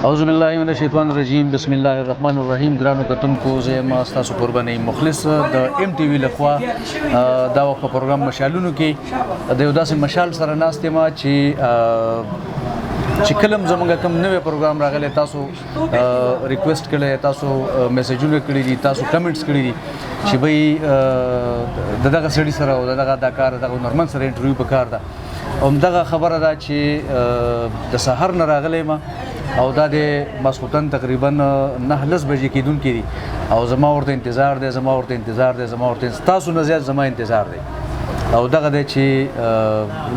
اعوذ بالله من الشیطان الرجیم بسم الله الرحمن الرحیم ګرانو کتونکو زه ما تاسو قرباني مخلص د ام ټي وی لخوا دا وخت پروګرام مشالونو کې د یو داسې مشال سره ناستې ما چې کلم زمونږ کوم نوې پروګرام راغلی تاسو ریکوست کړی تاسو میسجونه کړی دي تاسو کمنټس کړی دي چې بھئی دغه سړي سره او دغه کار دغه نورمن سره انټرویو وکړ دا همدغه خبره ده چې د سحر نه راغلی ما او دا د ماسخوتن تقریبا 9:10 بجې کېدونکې دي او زما ورته انتظار دی تاسو نه زیات زما انتظار دی او دغه دی چې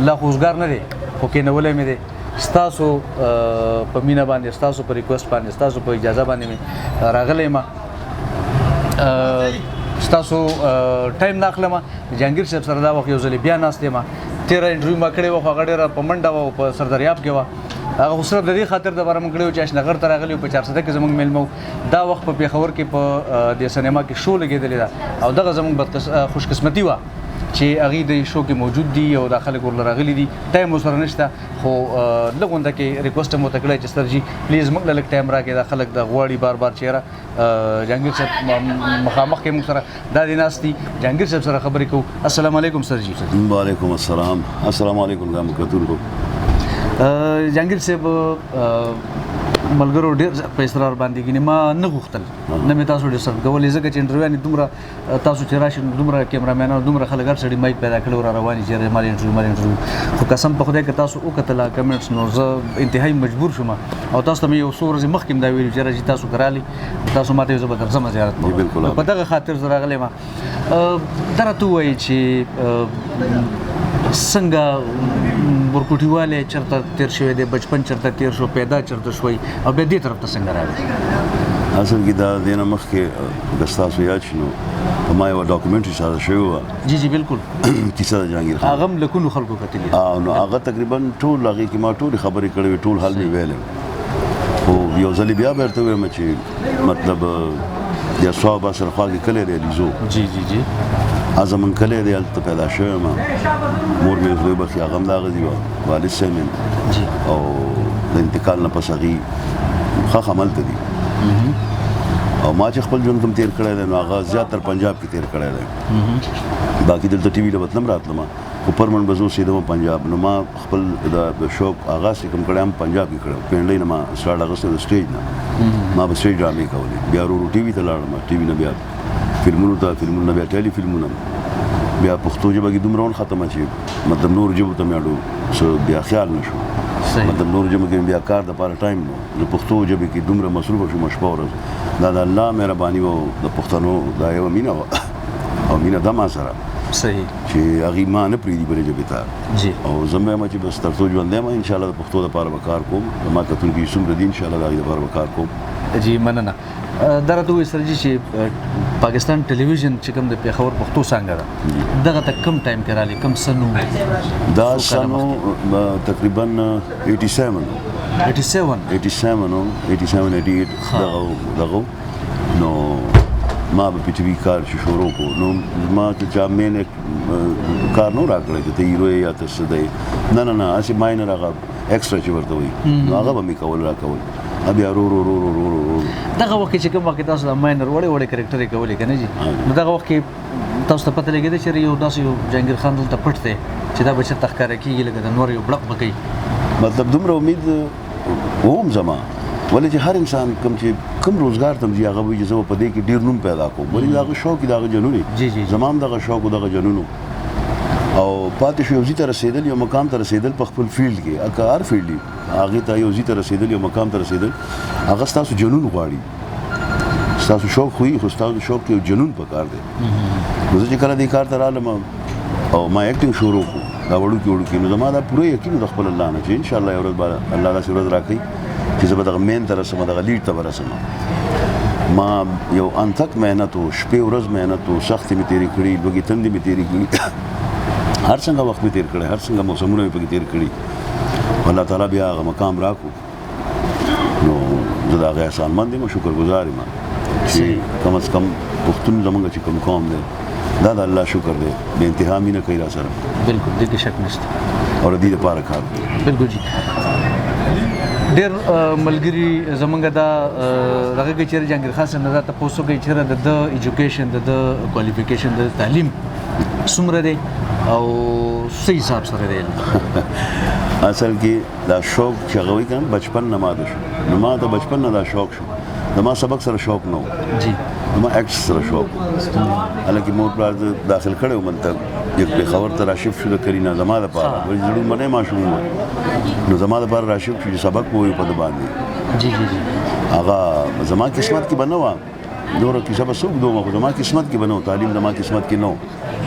لا خوځګار نه دی خو کېنولی مې دی ستاسو په مینه باندې ستاسو په ریکوست باندې ستاسو په اجازه باندې مې راغلی ما ستاسو ټایم نه اخلم جهانګیر صاحب سره دا وخت یو ځلې بیا ناست یم تېره انټرویو ما کړې وه خو هغه ډېره په منډه وه او په سردریاب کې وه هغه خو صرف د دې خاطر دپاره موږ کړی و چې اشنغر ته راغلي وو په 400 کې زموږ میلمه دا وخت په پېښور کې په د سینما کې شو لګېدلې ده او دغه زموږ خوشقسمتي وه چې هغې د شو کې موجود دي او دا خلک ورله راغلي دي ټایم ورسره نشته خو لږ غونډه کې ریکوسټ هم ورته کړی چې سترجي پلیز موږ له لږ ټایم راکړئ دا خلک د غواړي بار چې یاره جهانګیر صاحب مخامخ کې موږ سره دا دی ناست دي جهانګیر صاحب سره خبرې کوو السلام علیکم سرجي وعلیکم السلام السلام علیکم ګرانو کتونکو جهانګیر صاحب ملګرو ډېر په اصرار باندې کینې ما نه غوښتل نه مې تاسو ډېر سخت کولې ځکه چې انټرویو یعنې دومره تاسو چې راشئ دومره کیمرامینان دومره خلک هر سړي مایک پیدا کړي را روانې چې ما انټرویو خو قسم په خدای که تاسو وکتله کمنټس نو زه انتهایي مجبور شوم او تاسو ته مې یو څو ورځې مخکې هم دا ویلي چې راځي تاسو که رالي تاسو ما ته زه به درځم زیارت په دغه خاطر زه راغلی یم دا راته ووایي چې څنګه ورکوټیوالی چېرته تېر شوی دی بچپن چېرته تېر شو پیدا چېرته شوی او بیا دې طرف ته څنګه راغلی اصل کې دا دې نه مخکې که ستاسو یاد شي نو ما یوه ډاکومنټري ساده شوې وه جی جی بالکل کیسه د جهانګیر خان هغه هم لکونو خلکو کتلي نو هغه تقریبا ټول هغې کې ما ټولې خبرې کړې وې ټول حل مې ویلی خو یو ځلې بیا به درته ووایم چې مطلب د صواب سره خوا کې کلی دی لیزو جی جی جی زمونږ کلی دی هلته پیدا شوی یم مور مې زوی بخي هغه هم دغه دي والد صاحب مې او د انتقال نه پس هغې ښه هملته دي او ما چې خپل ژوند کوم تېر کړی دی نو هغه زیاتر پنجاب کې تېر کړی دی باقي دلته ټي وي له وطن هم راتلم خو پرمنټ به زه اوسېدم پنجاب نو ما خپل د شوق آغاز چې کوم کړی هم پنجاب کې کړی پینډۍ نه ما سټارټ اخیستی د سټیج نه ما به سټیج ډرامې کولې بیا ورو ورو ټي وي ته لاړم ټي وي نه بیا فلمونو ته فلمونه بیا ټیلی فلمونه بیا پښتو ژبه کې دومره ختمه چې مطلب نورو ژبو ته مې اړو څه بیا خیال نه شو مطلب نورو ژبو کې بیا کار دپاره ټایم نو د پښتو ژبې کې دومره مصروفه شوم شپه ورځ دا د الله مهرباني وه د پښتنو دا یوه مینه وه او مینه ده ما سره صحیح چې هغې ما نه پرېږدي بلې ژبې ته او زه مې وایم چې بس تر څو ژوندی یم انشاءالله د پښتو دپاره به کار کوم زما کتونکي څومره دي انشاءالله د هغې دپاره به کار کوم جی مننه دا راته ووایي سرجي چې پاکستان ټلویزیون چې کوم د پېښور پښتو څانګه ده دغه ته کم ټایم کې راغلی کم سن دا سن تقریبا 87 دغه نو ما به پی ټي وي کار چې شروع کړو نو ما ته چا مین کار نه راکړی چې ته هیرو یې یا ته څه دی نه هسې ماینر هغه ایکسټرا چې ورته وایي نو هغه به مې کول راکول بیا رو دغه وخت چې کوم وخت تاسو د ماینر وړې کرکټرې کولې که نه جي نو دغه وخت کې تاسو ته پته لګېده چې یو داسې یو جهانګیر خان دلته پټ دی چې دا به چېرته ښکاره کېږي لکه د نور یو بړق به کوي مطلب دومره امید وم زما ولې چې هر انسان کوم روزګار ته ځي هغه وایي چې زه به په دې کې ډېر نوم پیدا کوم ولې د هغه شوق د هغه جنون زما هم دغه شوق و دغه جنون او پاتې شو یو ځي ته رسېدل یو مقام ته رسېدل په خپل فیلډ کې که هر فیلډ وي هغې ته یو ځي ته رسېدل یو مقام ته رسېدل هغه ستاسو جنون غواړي ستاسو شوق خو خو ستاسو شوق کې یو جنون پکار دی نو زه چې کله دې کار ته رالم او ما ایکټینګ شروع کړو دا وړوکي نو زما دا پوره یقین د خپل الله نه چې انشاءالله یو ورځ به الله داسې ورځ راکوي چې زه به دغه مین ته رسم دغه لیډ ته به رسم ما یو انتک محنت و شپې ورځ محنت و سختې مې تېرې کړي لوږې تندې مې تېرې کړي هر څنګه وخت مې تېر کړی هر څنګه موسمونه مې پکې تېر کړي الله تعالی بیا هغه مقام راکړو نو زه د هغې احسانمند یم شکرګزار یم چې کم از کم پښتون زموږ چې کوم قوم دی دا د الله شکر دی د انتها مینه کوي را سره بالکل دې کې شک نشته او د دې لپاره کار کوي بالکل جی ډېر ملګري زمونږ دا دغه کې چېرې جهانګیر خان صاحب نه دا تپوس وکړي چېرې د ایجوکیشن د کوالیفیکیشن د تعلیم څومره دی او څه حساب سره دی اصل کې دا شوق چې هغه وایي که نه بچپن نه ماته شو نو ما ته بچپن نه دا شوق شو زما سبق سره شوق نه و جی زما ایکټ سره شوق و حالانکې مور پلار داخل کړی و ملته یک پېښور ته راشف شو د کرینا زما دپاره وایي زړون منی ماشوم و نو زما دپاره راشف شو چې سبق به ووایو په ده باندې جی جی جی هغه زما قسمت کې به نه وه نوره کیسه به څوک دومه خو زما قسمت کې به نه و تعلیم زما قسمت کې نه و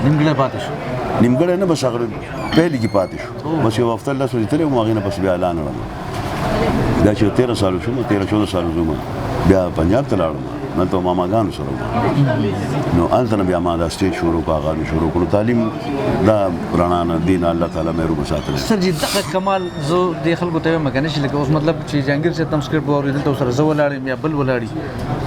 نیمګړی پاتې شو نیمګړی نه بس هغه پهلې کې پاتې شو بس یو هفته لس ورځې تللی وم هغې نه پس بیا اعلان کړم دا چې 13 سالو شوم 13-14 سالو شوم بیا پنجاب ته لاړم هلته ماماګانو سره وم نو هلته نه بیا ما دا سټیج شروع کړو هغه مې شروع کړو تعلیم دا رڼا نه دین الله تعالی مې روبه ساتلی سر جی دغه کمال زه دې خلکو ته وایم که نه چې لکه اوس مطلب چې جهانګیر صاحب ته هم سکرپټ واورېدل ته ورسره زه ولاړ یم یا بل ولاړي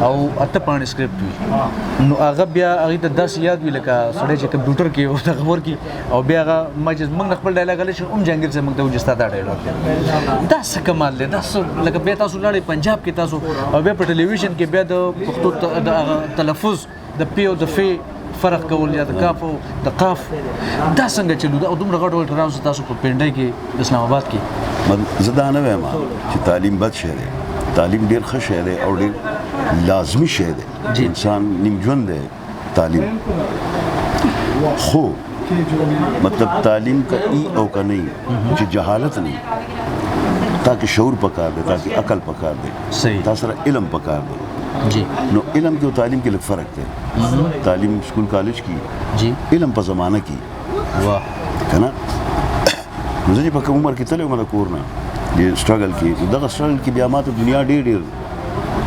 او 8 پاڼې سکرپټ وي نو هغه بیا هغې ته داسې یاد وي لکه سړی چې کمپیوټر کې دغه ورکړي او بیا هغه ما چې موږ نه خپل ډایلاګ هلی شي هم جهانګیر صاحب موږ ته وایي چې ستا دا ډایلاګ دی دا څه کمال دی دا څه لکه بیا تاسو لاړئ پنجاب کې تاسو او بیا په ټلویزیون کې بیا د پښتو د تلفظ د پی او د فی فرق کول یا د کاف او د قاف دا څنګه چلو دا دومره غټ غټ راوځي تاسو په پنډۍ کې د اسلام آباد کې زه دا نه وایم چې تعلیم بد شی دی تعلیم ډېر ښه شی دی او ډېر لازمي شی دی انسان نیم ژوند دی تعلیم خو مطلب تعلیم کا ای او کا نہیں چې جهالت نه تاکہ شعور پکار دی تاکہ عقل پکار دی صحیح تا سره علم پکار دی جی نو علم کې او تعلیم کې لږ فرق دی تعلیم سکول کالج کې جی علم په زمانه کې واه که نه نو زه چې په کوم عمر کې تللی وم د کور نه دې سټرګل کې دغه سټرګل کې بیا ما ته دنیا ډېر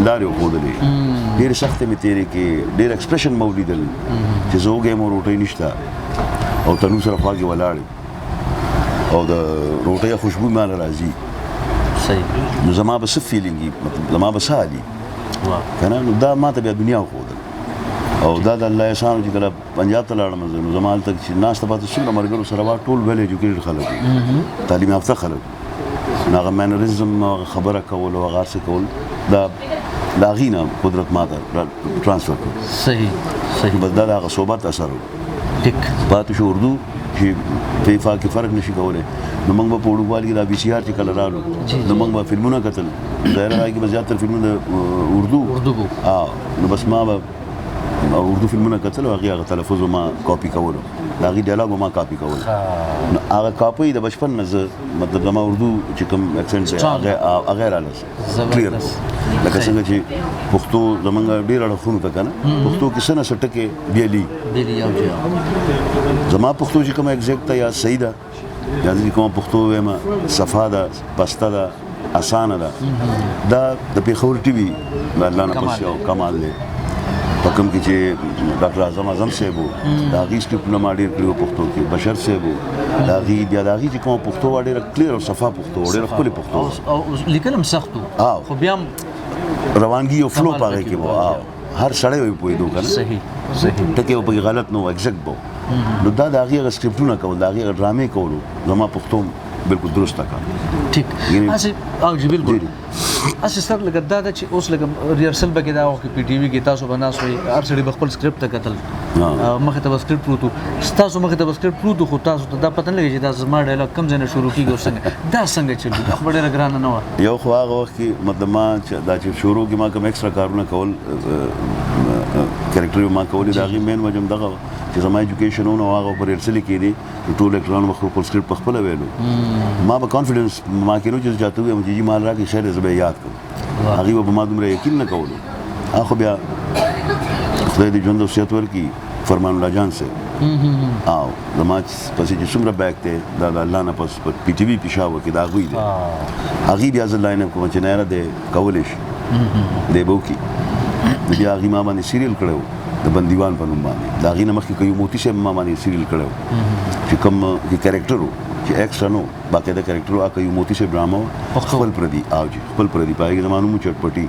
لارې وښودلې ډېرې سختې مې تېرې کې ډېر ایکسپریشن مې ولیدل چې زه وږی یم او روټۍ نشته او تنور سره خوا کې ولاړ او د روټۍ خوشبو ماله راځي صحیح نو زما به څه فیلینګ مطلب زما به څه حالي که نه نو دا ما ته بیا دنیا وښودل او دا د الله احسان چې کله پنجاب ته لاړم زه نو زما هلته چې ناسته پاته څومره ملګرو سره وه ټول ویل ایجوکیټډ خلک تعلیم یافته خلک نو هغه مینرزم خبره کول او هغه هر څه کول دا د هغې نه قدرت ما ته ټرانسفر کړو صحیح صحیح بس دا د هغه صحبت اثر و ټیک پاتې شو اردو چې په فا کې فرق نشي کولی نو موږ به په وړوکوالي کې دا وي سي آر چې کله رالو نو موږ به فلمونه کتل ظاهره هغې کې به زیاتره فلمونه د اردو نو بس ما به اردو فلمونه کتل او هغې هغه تلفظ ما کاپي کولو د هغې ډایلاګ ما کاپي کولو نو هغه کاپي د بچپن نه زه مطلب زما اردو چې کوم اکسنټ دی هغه راله کلیر لکه څنګه چې پښتو زمونږ ډېر اړخونو ته که نه پښتو کې څه نه څه ټکې بیلي زما پښتو چې کومه ایګزیکټ ده یا صحیح ده یا زه چې کومه پښتو وایم صفا ده پسته ده اسانه ده دا د پېښور ټي وي د الله نه پس یو کمال دی په کوم کې چې ډاکټر اعظم صاحب و د هغې سکرپټونه ما ډېر کړي وو پښتو کې بشر صاحب و د هغې بیا د هغې چې کومه پښتو وه ډېره کلیر او صفا پښتو وه ډېره ښکلې پښتو او لیکل هم سخت و خو بیا هم روانګي او فلو په هغې کې به هر سړی به پوهېدو که نه صحیح صحیح ټکې به پکې غلط نه و ایګزیکټ به نو دا د هغې هغه سکرپټونه کول د هغې هغه ډرامې کولو زما پښتو بالکل درسته کړه ټیک هسې او جی بالکل هسې سر لکه دا ده چې اوس لکه ریهرسل به کې دا وخت کې پی ټي وي کې تاسو به ناست وئ هر سړي به خپل سکرپټ ته کتل مخې ته به سکرپټ پروت و ستاسو مخې ته به سکرپټ پروت و خو تاسو ته دا پته نه لګي چې دا زما ډایلاګ کوم ځای نه شروع کېږي او څنګه دا څنګه چلي دا خو به ډېره ګرانه نه وه یو خو هغه وخت کې مطلب ما دا چې شروع کې ما کوم ایکسټرا کارونه کول کریکټر ما کولې د هغې مین وجه هم دغه چې زما ایجوکیشن و نو هغه په ریهرسلې کې دي ټول ایکټرانو به خپل سکرپټ په خپله ویلو ما به کانفیډنس ما کې نو چې چاته ووایم چې جي مال راکړي خیر دی زه به یې یاد کړم هغې به په ما دومره یقین نه کولو خو بیا خدای دې ژوند او صحت ورکړي فرمان الله جان صاحب او زما پسې چې څومره بیک دی دا د الله نه پس په پی ټي وي پېښور کې د هغوی دی هغې بیا زه لاین اپ کوم چې نه یاره دی کولی شي دی به وکړي بیا هغې ما باندې سیریل کړی و د بندیوان په نوم باندې د هغې نه مخکې که یو موتي صاحب ما باندې سیریل کړی و چې کوم کرکټر و چې ایکسټرا نو باقاعده کرکټر و هغه یو موتي صاحب ډرامه و خپل پردي او جي خپل پردي په هغې زما نوم و چټپټي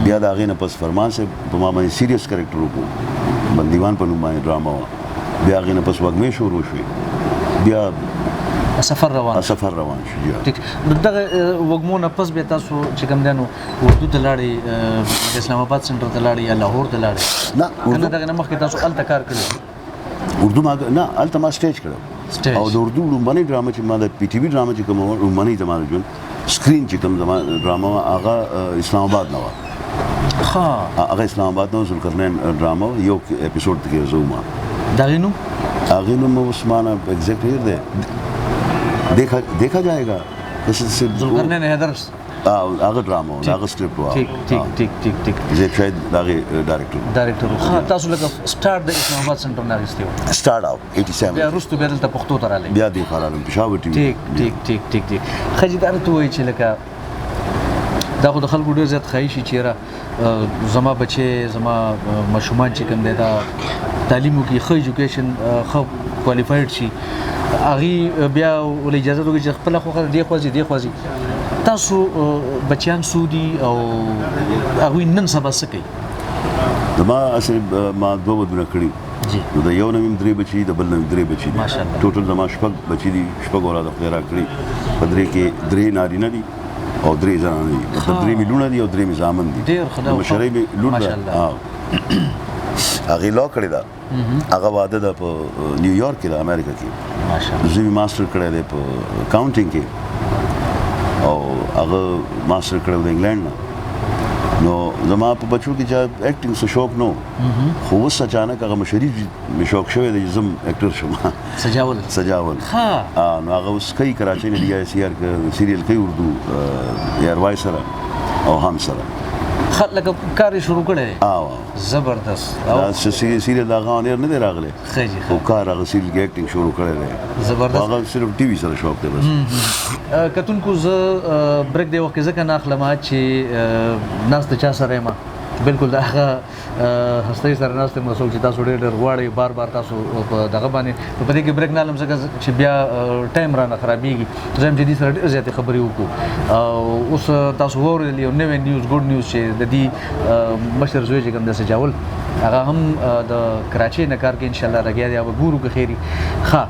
بیا د هغې نه پس فرمان صاحب په ما باندې سیریس کرکټر وکړو بندیوان په نوم باندې ډرامه وه بیا هغې نه پس وږمې شروع شوې بیا سفر روان سفر روان شو جی ټیک نو دغه وګمو نه پس به تاسو چې کوم دنو اردو ته لاړې اسلام آباد سنټر ته لاړې یا لاهور ته لاړې نه کنه دغه نه مخکې تاسو الته کار کړی اردو ما نه الته ما سټیج کړو او د اردو لومبني ډرامه چې ما د پی ټی وی ډرامه چې کوم لومبني زمانه جون سکرین چې کوم زمانه ډرامه هغه اسلام آباد نه و هغه اسلام آباد نه ذوالقرنین ډرامه یو اپیسوډ کې زوما دغه نو आगे में Usman exact here they देखा जाएगा कैसे से ذوالقرنین हैदرس आगे ड्रामा आगे स्क्रिप्ट हुआ ठीक जे शायद आगे डायरेक्टर ها تاسو لکه سٹارټ د اسلام آباد سنټر نه غوښتیو स्टार्ट आउट 87 بیا رستو بیا دلته پښتو ته راغلی بیا دی خلانو پېښور ټي ټیک خجیدار ته وایي چې لکه دا خو د خلکو ډېر زیات خواهشي چیرې زما بچي زما ماشومان چې کوم دی دا تعلیم وکړي ښه ایجوکیشن ښه کوالیفاید شي هغې بیا ول اجازه وکړي چې خپله خوښه دې خوځي تاسو بچیان سودي او هغوی نن سبا څه کوي زما اصل ما دوه ودونه کړي نو د یو نوم درې بچي د بل نوم درې بچي دي ټوټل زما شپږ بچي دي شپږ اولاد خدای راکړي په درې کې درې نارینه دي او درې زنانه دي مطلب درې مې لوڼه دي او درې مې زامن دي ډېر ښه ده مشرۍ مې لور ده هغې لا کړې ده هغه واده ده په نیویارک کې ده امریکا کې ماشاءالله زه مې ماسټر کړی دی په اکاونټینګ کې او هغه ماسټر کړی د انګلینډ نه نو زما په بچو کې چې ایکټینګ څه شوق نو خو اوس اچانک هغه مشري مې شوق شوی دی چې زه هم ایکټر شم سجاول نو هغه اوس کوي کراچۍ نه دی سی آر سیریل کوي اردو ایئر وای سره او هم سره لکه کار یې شروع کړی زبردست دا سیریل د هغه اونیر نه دی راغلی خو کار هغه سیریل کې ایکټینګ شروع کړی دی زبردست هغه صرف ټي وي سره شوق دی بس کتونکو زه بریک دی وخت ځکه نه اخلم چې ناست چا سره یم بالکل دا هغه هستۍ سره ناست یم څوک چې تاسو ډېر غواړئ بار بار تاسو په دغه باندې په دې کې بریک نه الم ځکه چې بیا ټایم رانه خرابېږي زه هم چې دې سره ډېر زیاتې خبرې وکړو او اوس تاسو واورېدل یو نوی نیوز ګوډ نیوز چې د دې مشر زوی چې کوم د سجاول هغه هم د کراچۍ نه کار کوي انشاءالله لګیا دی به ګورو که خیري ښه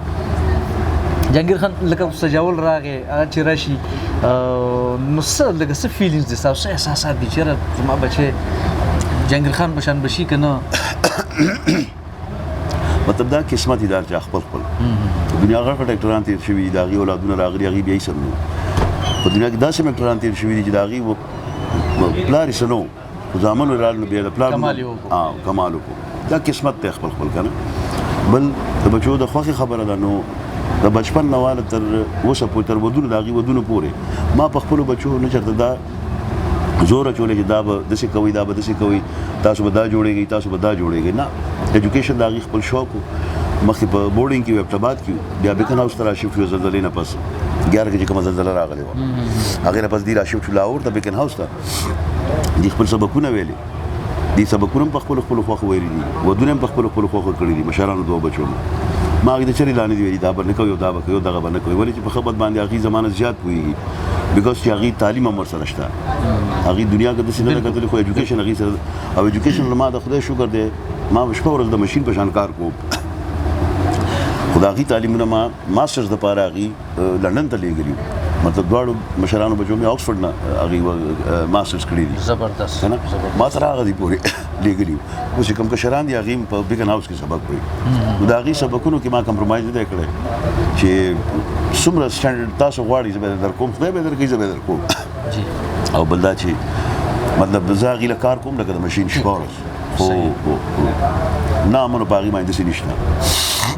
جهانګیر خان لکه سجاول راغی هغه چې راشي نو څه لکه څه فیلینګز دي ستاسو څه احساسات دي چېرې زما بچی جهانګیر خان بشان بشي که نه مطلب دا قسمت ادار چې خپل دنیا غټ ډاکټران تیر شوي دي د هغې اولادونه راغلي هغې بیا یې سر نو په دنیا کې داسې ډاکټران تیر شوي دي چې د هغې پلار یې څه نه و خو زامنو یې راغلل نو بیا د پلار کمال وکړو دا قسمت دی خپل که نه بل د بچو د خوښې خبره ده نو د بچپن نه واله تر اوسه پورې تر ودونو د هغې ودونو پورې ما په خپلو بچو نه چېرته دا زور اچولی چې دا به داسې کوئ دا به داسې کوئ تاسو به دا جوړېږئ تاسو به دا جوړېږئ نه ایجوکیشن د هغې خپل شوق و مخکې په بورډینګ کې وو ابټاباد کې بیا بیکن هاوس ته راشفټ شو زلزلې نه پس 11 کې چې کومه زلزله راغلې وه هغې نه پس دوی راشفټ شو لاهور ته بیکن هاوس ته دوی خپل سبقونه ویلې دوی سبقونه هم په خپلو خوښو ویلي دي ودونه هم په خپلو خوښو کړي دي مشرانو دوه بچو ما هغې ته چرې لا نه دي ویلي دا به نه کوئ او دا به کوئ او دغه به نه کوئ ولې چې په ښه بد باندې هغې زمانه زیات پوهېږي بیکاز چې هغې تعلیم هم ورسره شته هغې دنیا کې داسې نه ده کتلې خو ایجوکیشن هغې سره او ایجوکیشن ما د خدای شکر دی ما شپه ورځ د مشین په شان کار کوم خو د هغې تعلیمونه ما ماسټرز دپاره هغې لنډن ته لېږلي مطلب دواړو مشرانو بچو مې آکسفورډ نه هغې ماسټرز کړي دي زبردست که نه ما سره هغه دي پورې لېږلي اوس چې کوم کشران دي هغې په بیکن هاوس کې سبق وایي نو د هغې سبقونو کې ما کمپرومایز نه دی کړی چې څومره سټنډرډ تاسو غواړئ زه به در کوم خدای به درکوي زه به در کوم او بل دا چې مطلب زه هغې له کار کوم لکه د مشین شپه ورځ خو نه امنو په هغې باندې داسې نشته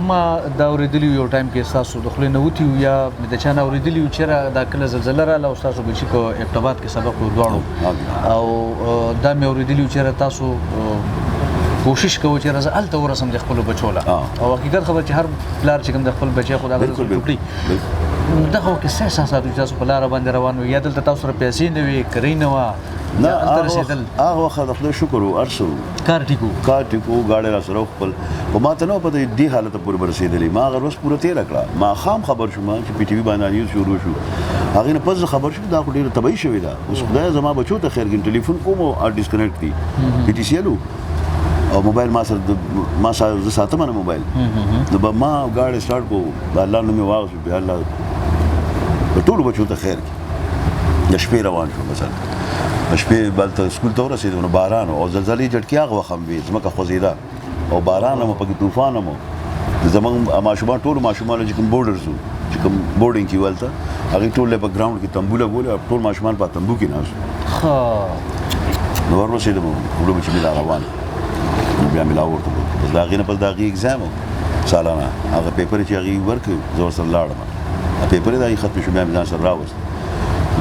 ما دا اورېدلي یو ټایم کې ستاسو د خولې نه وتي وو یا د چا نه اورېدلي وو چېرې دا کله زلزله راغله او ستاسو بچي په ابټاباد کې سبق وو دواړو او دا مې اورېدلي وو چېرې تاسو کوشش کوو چې زه هلته ورسم د خپلو بچو له او حقیقت خبر چې هر پلار چې کوم د خپل بچی خو دا وکړي دغه وخت څه احساسات وو چې تاسو په لاره باندې روان وو یا دلته تاسو سره پیسې نه وي کرۍ نه وه نه هغه وخت د خدای شکر و هر څه کار ټیک و ګاډی را سره خپل خو ما ته نه وه پته دې حالته پورې به رسېدلې ما هغه ورځ پوره تېره کړه ماښام خبر شوم چې پی ټي وي باندې نیوز شروع شو هغې نه پس زه خبر شوم دا خو ډېره طبعي شوې ده اوس خدایه زما بچو ته خیر کړي ټلیفون کوم او ډسکنیکټ دي پی ټي سی ایل او موبایل ما سره زه ساتم نه موبایل نو به ما ګاډی سټارټ کو د الله نوم یې واغشو بیا الله ټولو بچو ته خیر کړي. د شپې روان شو مثلا د شپې بلته سکول ته ورسېدو نو باران او زلزلې جټکې هغه وخت هم وې ځمکه خوځېده او باران هم پکې طوفان هم زمونږ ماشومان ټولو ماشومانو چې کوم بورډرز وو چې کوم بورډینګ کې ولته هغې ټول په ګراوند کې تمبو لګولې او ټول ماشومان په تمبو کې ناست نو ورسېدم وروڼو چې مې را روان بیا مې لاهور ته بس د هغې نه پس د هغې اګزام و سالانه هغه پیپر چې هغې ورکړ زه ورسره لاړم پیپر یې د هغې ختم شو بیا مې ځان سره راوست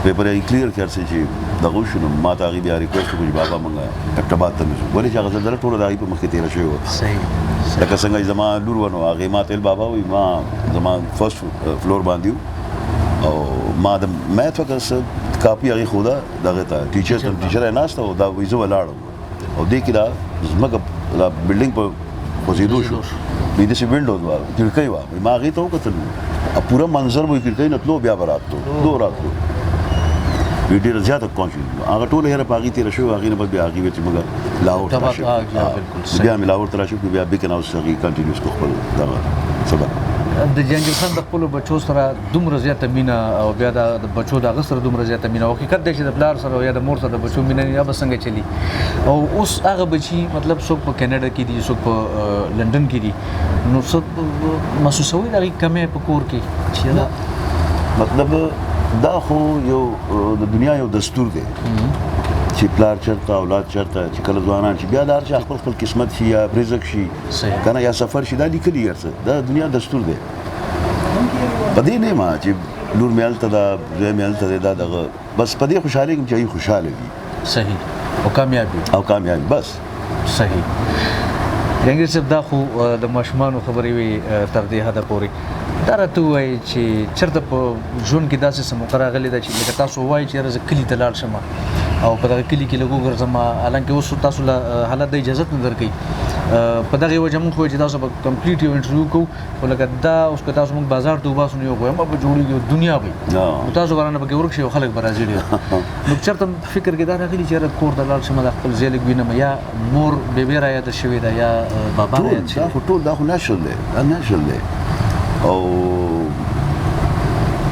پیپر یې کلیر کړ چې دغه وشو نو ما ته هغې بیا ریکویسټ وکړو چې بابا موږ ډاکټرآباد ته نشو ولې چې هغه زلزله ټوله د هغې په مخکې تېره شوې وه لکه څنګه چې زما لور وه نو هغې ما ته ویل بابا وایي ما زما فرسټ فلور باندې و او ما د میث وکړه څه کاپي هغې ښوده دغې ته ټیچر یې ناسته او دا وایي زه ولاړم او دې کې دا ځمکه دا بلډینګ په خوځېدو شو وایي داسې وینډوز وه کړکۍ وه ما هغې ته وکتل پوره منظر به کړکۍ نه تلو بیا به راتلو دو راتلو ډېره زیاته کوشش هغه ټوله هېره په هغې تېره شوې هغې نه بس بیا هغې ویل چې موږ لاهور ته راشو بیا مې لاهور ته راشو بیا بیکن هاوس هغې کنټینیوس کړو خپل دغه سبق د جهانګیر خان د خپلو بچو سره دومره زیاته مینه او بیا د بچو د هغه سره دومره زیاته مینه او حقیقت دی چې د پلار سره یا د مور سره د بچو مینه یا به څنګه چلي او اوس هغه بچي مطلب څوک په کینیډا کې دي څوک په لندن کې دي نو څوک محسوسوي د هغې کمی په کور کې چې مطلب دا خو یو د دنیا یو دستور دی چې پلار چېرته اولاد چېرته چې کله ځوانان شي بیا د هر چا خپل خپل قسمت شي یا رزق شي که نه یا سفر شي دا لیکلي هر څه دا دنیا دستور دی په دې نه یم چې لور مې هلته ده زوی مې هلته دی دا دغه بس په دې خوشحالېږم چې هغوی خوشحاله وي صحیح او کامیاب وي بس صحیح جهانګیر صاحب دا خو د ماشومانو خبرې وي تر دې حده پورې دا راته ووایي چې چېرته په ژوند کې داسې څه موقع راغلې ده چې لکه تاسو ووایي چې یاره زه کلي ته لاړ شم او په دغه کلي کې لږ وګرځم حالانکې اوس تاسو له حالت د اجازت نه درکوي په دغې وجه موږ خو چې تاسو به کمپلیټ یو انټرویو کوو خو لکه دا اوس که تاسو موږ بازار ته وباسو نو یو غویمه به جوړېږي دنیا به نو تاسو به رانه پکې ورک شئ او خلک به راځي ډېر نو چېرته فکر کې دا راغلي چې یاره کور ته لاړ شم د خپل ځای لږ وینم یا مور بېبې رایاده شوې ده یا بابا رایاد شوی ټول دا خو نیچرل دی او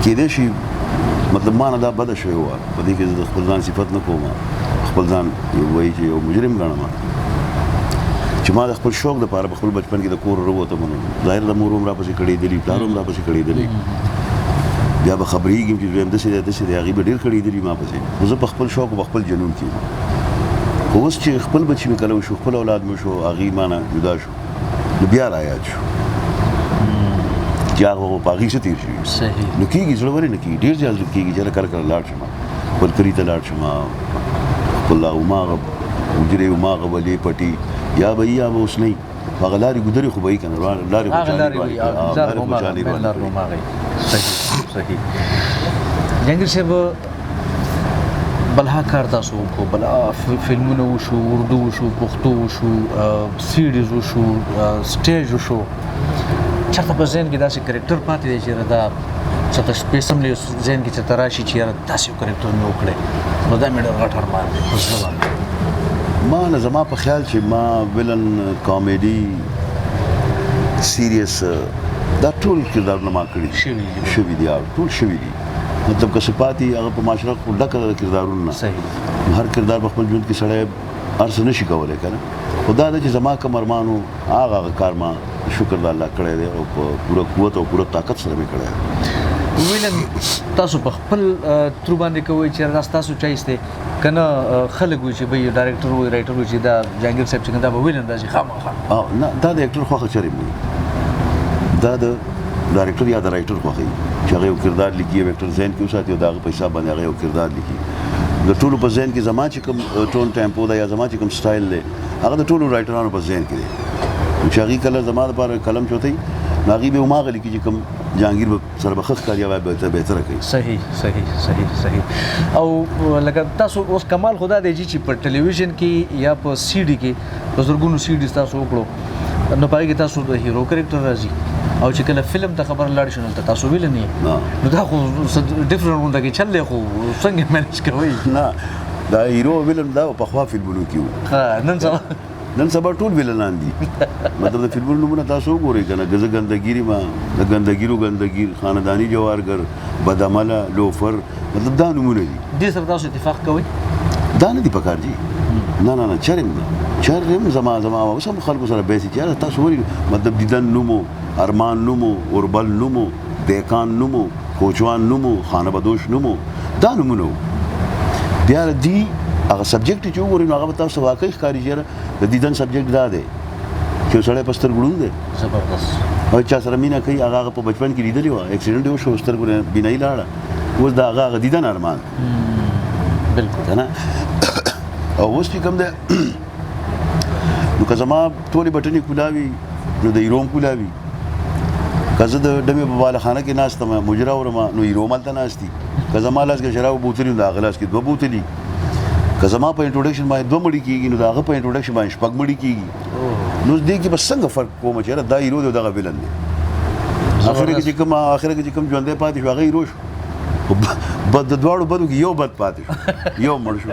کېدای شي مطلب ما نه دا بده شوې وه په دې کې زه د خپل ځان صفت نه کوم خپل ځان وایي چې یو مجرم ګڼم چې ما د خپل شوق دپاره په خپل بچپن کې د کور ووتم ظاهر د مور هم راپسې کړېدلي پلار هم راپسې کړېدلی بیا به خبرېږم چې دویم داسې دی هغې به ډېر کړېدلي ما پسې خو زه په خپل شوق په خپل جنون کې خو اوس چې خپل بچي مې کله وشو خپل اولاد مې شو هغې ما نه جدا شو نو بیا رایاد شو چې هغه په هغې څه تېر شوي نو کېږي زړه ورې نه کېږي ډېر زیات زړه کېږي چې کله کله لاړ شم خپل کلي ته لاړ شم خپل هماغه حجرې هماغه ولې پټي یا به یا به اوس نه وي هغه لارې ګودرې خو به وي که نه لارې خوشحالي صحیح جهانګیر صاحب بلها کار تاسو وکړو بلا فلمونه وشو اردو وشو پښتو وشو سیریز وشو سټیج وشو چېرته په ذهن کې داسې کرکټر پاتې دی چې دا چېرته سپېڅملی ذهن کې چېرته راشي چې یاره داسې یو کرکټر مې وکړی نو دا مې ډېر غټ ارمان دی په زړه باندې ما نه زما په خیال چې ما ویلن کامیډي سیریس دا ټول کردارونه ما کړي شوي دي ټول شوي دي مطلب که صفات یې هغه په معاشره خو ډکه ده د کردارونو نه هر کردار په خپل ژوند کې سړی هر څه نشي کولی که نه خو دا ده چې زما کوم ارمان و هغه کار ما شکر د الله کړی دی او په پوره قوت او پوره طاقت سره مې کړی دی ویلن تاسو په خپل ترو باندې کوئ چې دا ستاسو چایس دی که نه خلک وایي چې بهی ډایرکټر وایي رایټر وایي چې دا جهانګیر صاحب چې دا به ویلن داسې خامخا نه دا د اکټر خوښه چرې مې دا د ډایرکټر یا د رایټر خوښه وي چې هغه یو کردار لیکي یو اکټر ذهن کې وساتي او د هغه په حساب باندې هغه یو کردار لیکي د ټولو په ذهن کې زما چې کوم ټون ټیمپو ده یا زما چې کوم سټایل دی هغه د ټولو رایټرانو په ذهن کې دی چې هغې کله زما دپاره قلم چوتی نو هغې به هماغه لیکي چې کوم جهانګیر به سره به ښه ښکاري یا بهتره کوي صحیح او لکه تاسو اوس کمال خو دا دی چې په ټلویزیون کې یا په سی ډي کې په زرګونو سی ډیز تاسو وکړو نو په هغې کې تاسو د هیرو کرکټر راځي او چې کله فلم ته خبر لاړ شو نو تاسو ویلن یې نو دا خو ډفرنټ غونډه کې چل دی خو څنګه مینج کوئ نه دا هیرو ویلن دا پخوا فلمونو کې و نن سبا نن سبا ټول ویلنان دي مطلب د فلمونو نومونه تاسو وګورئ کنه غزه ګندګيري ما د ګندګير خاندانی جوارګر بدعمله لوفر مطلب دا نومونه دي دې سره تاسو اتفاق کوئ دا نه دي پکار دي نه چرم زما اوس هم خلکو سره بیسي چې تاسو ولې مطلب دیدن نومو ارمان نومو اوربل نومو دیکان نومو کوچوان نومو خانه بدوش نومو دا نومونه بیا دی هغه سبجیکټ چې وګورئ نو هغه تاسو واقعي ښکاري چې د دیدن سبجیکټ دا دی چې سړی په سترګو ړوند دی زبردست او چا سره مینه کوي هغه په بچپن کې لیدلی وه اکسیډنټ یې وشو سترګو نه بینایي لاړه اوس د هغه دیدن ارمان بالکل که نه او اوس چې کوم دی نو که زما ټولې بټنې کولاوي نو د ایروم کولاوي که زه د ډمې په بالخانه کې ناست یم مجره ورم نو ایروم هلته ناست دي که زما لاس کې شراب بوتلي نو د هغه لاس کې 2 بوتلي که زما په انټروډکشن باندې 2 مړي کېږي نو د هغه په انټروډکشن باندې 6 مړي کېږي نو دې کې بس څنګه فرق کوم چې دا ایرو دی دغه ویلن دی اخر کې چې کوم ژوندی پاتې شو هغه ایرو شو بد د دواړو بدو کې یو بد پاتې شو یو مړ شو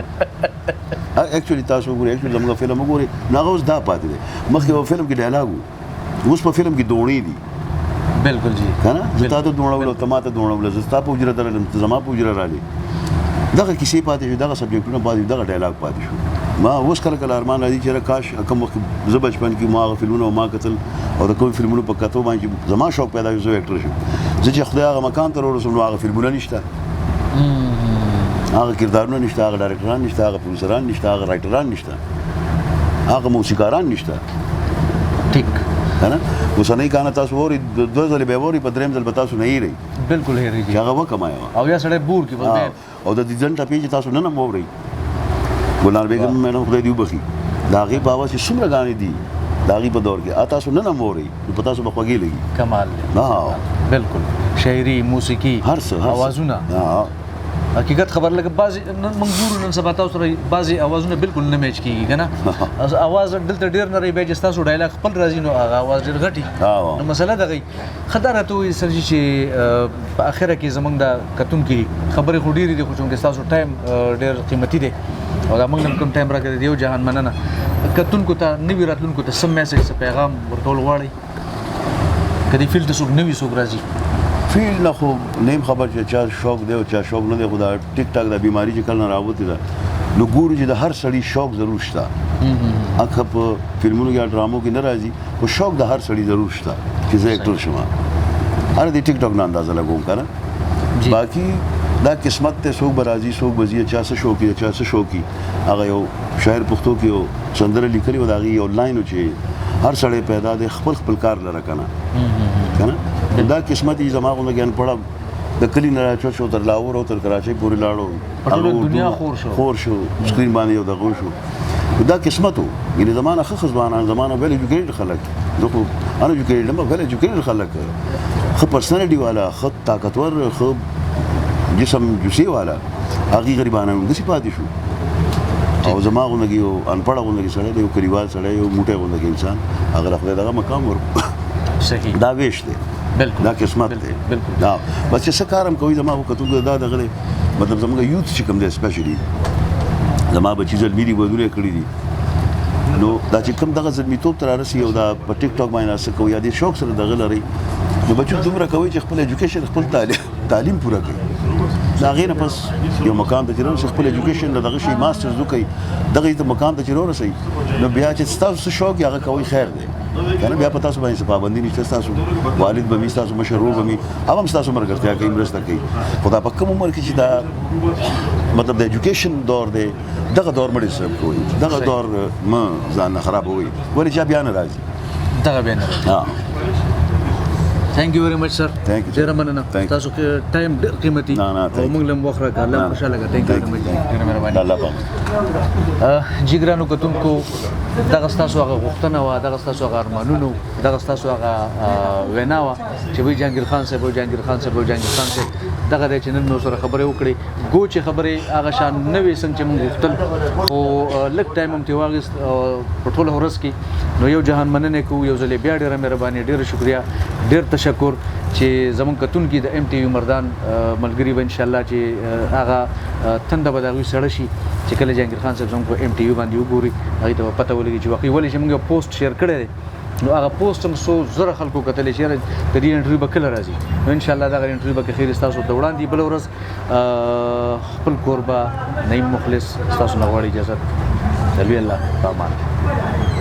اکچولی تاسو وګورئ اکچولی زموږ فلم وګورئ نو هغه اوس دا پاتې دی مخکې په فلم کې ډایلاګ و اوس په فلم کې دوړې دي بالکل جی که نه زه تا ته دوړولو ته ما ته دوړوله زه ستا په حجره ته رالم ته زما په حجره رالې دغه کیسې پاتې شو دغه سبجیکټونه پاتې شو دغه ډایلاګ پاتې شو ما اوس کله کله ارمان راځي چې کاش کوم وخت زه بچپن کې ما هغه فلمونه ما کتل او د کوم فلمونو په کتو باندې زما شوق پیدا شو زه اکټر شم زه چې خدای هغه مکان ته ورسوم نو هغه فلمونه نشته هغه کردارونه نشته هغه ډایرکټران نشته هغه پروډوسران نشته هغه رایټران نشته هغه موسیقاران نشته ټیک کنه اوسنۍ کانه تاسو ووري 2 ځله به ووري په دریم ځل به تاسو نه یې بالکل هېرېږي چې هغه وکمایو او یا سړی بور کې بس او د دیدن ټپې چې تاسو نه ووري ګلنار بیگم میډم خدای دې وبخي د هغې په اواز چې څومره ګانې دي د هغې په دور کې تاسو نه ووري نو په تاسو به خوږې لګي کمال دی بالکل شاعري موسیقي هر څه اوازونه حقیقت خبر لکه بعضې موږ ګورو نن سبا تاسو سره بعضې اوازونه بالکل نه میچ کېږي که نه اواز دلته ډېر نری بیا چې ستاسو ډایلاګ خپل راځي نو هغه اواز ډېر غټي نو مسله دغه ښه دا راته ووایي سر جي چې په اخره کې زموږ د کتونکي خبرې خو ډېرې دي خو چونکې ستاسو ټایم ډېر قیمتي دی او دا موږ هم کوم ټایم راکړی دی یو جهان مننه کتونکو ته نوي راتلونکو ته سم میسج څه پیغام ورکول غواړئ که دې فیلډ ته څوک نوي څوک راځي فیل نه خو نیم خبر چې چا شوق دی او چا شوق نه دی خو دا ټیک ټاک د بیماری چې کله نه راوتې ده نو ګورو چې د هر سړي شوق ضرور شته هغه په فلمونو یا ډرامو کې نه راځي خو شوق د هر سړي ضرور شته چې زه اکټر شم هر دې ټیک ټاک نه اندازه لګوم که نه باقي دا قسمت ته څوک به راځي څوک به ځي چا څه شوقي چا څه شوقي هغه یو شاعر پښتو کې یو سندره لیکلې وه د هغې یو لاین و چې هر سړی پیدا دی خپل کار لره که نه دا قسمت یې زما غوندې ګیان پړه د کلي نه راچوت شو تر لاهور او تر کراچۍ پورې لاړو دنیا خور شو سکرین باندې یو دغه شو دا قسمت و یعنې زمانه ښه ځوانان زمانه ویل ایجوکیټډ خلک زه خو ان ایجوکیټډ یم ویل ایجوکیټډ خلک ښه پرسنالټي والا ښه طاقتور ښه جسم جوسې والا هغې غریبانه همداسې پاتې شو او زما غوندې یو انپړه غوندې سړی دی یو کلیوال سړی یو موټی غوندې انسان هغه له خدای دغه مقام صحیح دا ویش دی دا قسمت دی دا بس چې څه کار هم کوي زما خو کتو دا دغه دی مطلب زموږ یوث چې کوم دی سپیشلي زما بچي زلمي دي ودونه کړي دي نو دا چې کوم دغه زلمیتوب ته رارسي او دا په ټیک ټاک باندې څه کوي یا دې شوق سره دغه لري نو بچو دومره کوي چې خپل ایجوکیشن خپل تعلیم پوره کوي دا هغې نه پس یو مقام ته چې رارسي خپل ایجوکیشن له دغه شي ماسټرز وکړي دغه ته مقام ته چې رارسئ نو بیا چې ستاسو څه شوق هغه کوئ خیر دی که نه بیا په تاسو باندې څه پابندي نشته ستاسو والد به وي ستاسو مشر ورور به وي هغه هم ستاسو ملګرتیا کوي مرسته کوي خو دا په کوم عمر کې چې دا مطلب د ایجوکیشن دور دی دغه دور مه ډسټرب کوئ دغه دور مه ځان نه خرابوئ ولې چا بیا نه راځي دغه بیا نه راځي ثانک یو ویری مچ سر ډېره مننه تاسو کې ټایم ډېر قیمتي او موږ له وخت راکړه الله خوشاله کړه ثانک یو ویری مچ ډېره مهرباني الله پاک جګرانو کتونکو دغه ستاسو هغه غوښتنه وه دغه ستاسو هغه ارمانونه دغه ستاسو هغه وینا وه چې وایي جهانګیر خان صاحب او جهانګیر خان صاحب او جهانګیر خان صاحب دغه دی چې نن مو سره خبرې وکړې ګو چې خبرې هغه شان نه وې څنګه چې موږ غوښتل خو لږ ټایم هم ترې واخیست په ټوله ورځ کې نو یو جهان مننې کوو یو ځلې بیا ډېره مهرباني ډېره شکریه ډېر تشکر چې زموږ کتونکي د ایم ټي وي مردان ملګري به انشاءالله چې هغه تنده به د هغوی سړه شي چې کله جهانګیر خان صاحب زموږ په ایم ټي وي باندې وګوري هغوی ته به پته ولګي چې واقعي ولې چې موږ یو پوسټ شیر کړی دی نو هغه پوسټ هم څو زره خلکو کتلی چې یاره د دې انټرویو به کله راځي نو انشاءالله دغه انټرویو به که خیر ستاسو ته وړاندې بله ورځ خپل کوربه نعیم مخلص ستاسو نه غواړي اجازت د لوی الله په امان